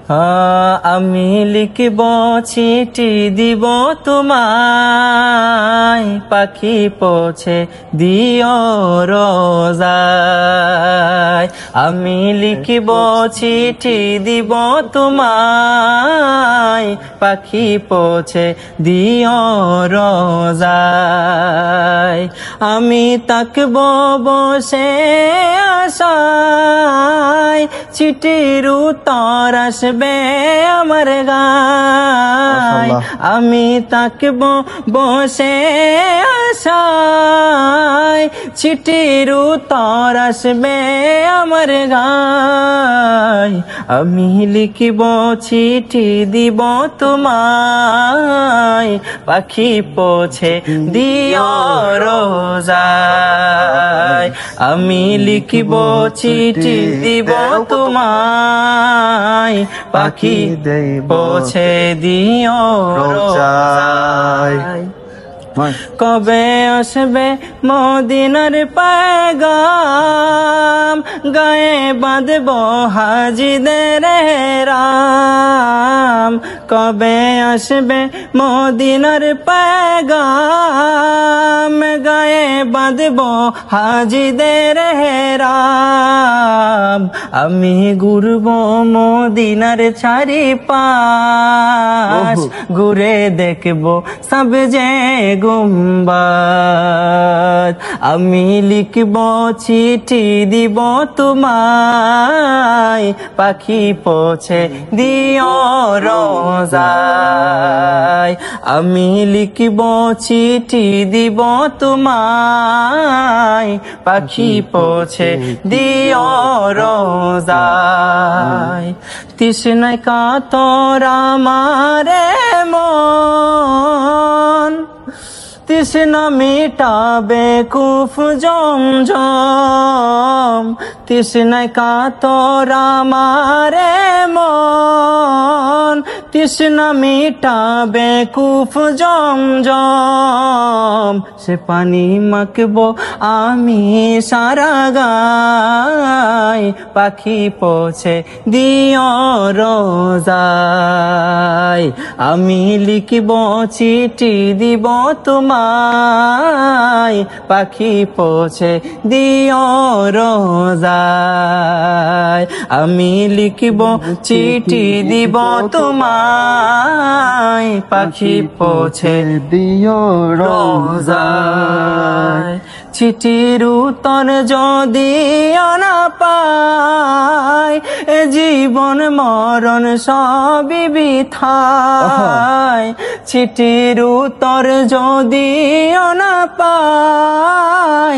আমি লিখব চিঠি দিব তোমায়, পাখি পৌঁছে দিও রোজায়। আমি লিখব চিঠি দিব তোমায়, পাখি পৌঁছে দিও রোজায়। আমি তাকব বসে আশায়, চিঠির উত্তর আসবে আমার গায়। আমি তাকব বসে আশায়, চিঠির উত্তর আসবে আমার গায়। আমি লিখব চিঠি দিব তোমায়, পাখি পৌঁছে দিও রোজায়। আমি লিখব চিঠি দিব তোমায়, পাখি পৌঁছে দিও রোজায়। কবে আসবে মদিনার পেগাম, গায়ে বাঁধব হাজিদের রাম। কবে আসবে মদিনার পেগাম, গায়ে বাঁধব হাজিদের রাম। আমি ঘুরব মদিনার চারিপাশ, ঘুরে দেখব সবজে গুম্বাদ। আমি লিখব চিঠি দিব তোমায়, পাখি পৌঁছে দিও রোজায়। আমি লিখব চিঠি দিব তোমায়, পাখি পৌঁছে দিও রোজায়। তৃষ্ণায় কাতর আমারে মন, তৃষ্ণা মিটাবে কুফ জমজম। তৃষ্ণায় কাতর আমারে মন, তৃষ্ণা মিটাবে কুফ জমজম। সে পানি মাখবো আমি সারা গায়, পাখি পৌঁছে দিও রোজায়। আমি লিখব চিঠি দিব তোমায়, পাখি পৌঁছে দিও রোজায়। আমি লিখব চিঠি দিব তোমায়, পাখি পৌঁছে দিও রোজায়। চিঠির উত্তর যদি না পাই, জীবন মরণ সবই বৃথায়। চিঠির উত্তর যদি না পাই,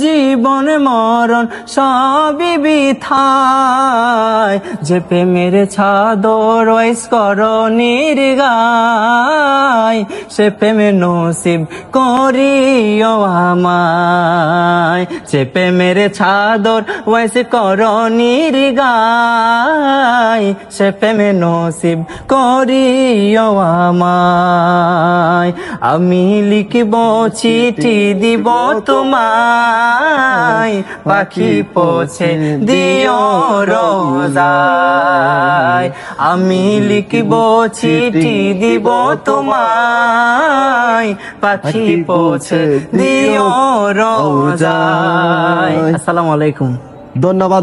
জীবন মরণ সবই বৃথায়। যে প্রেমের ছাদর ওয়াইস করণীর গায়, সে প্রেমে নসিব করিও আমায়। যে প্রেমের ছাদর ওয়াইস করণীর গায়, সে প্রেমে নসিব করিও আমায়। আমি লিখব চিঠি দিব তোমায়, পাখি পৌঁছে দিও রোজায়। আমি লিখব চিঠি দিব তোমায়, পাখি পৌঁছে দিও রোজায়। আসসালামু আলাইকুম। ধন্যবাদ।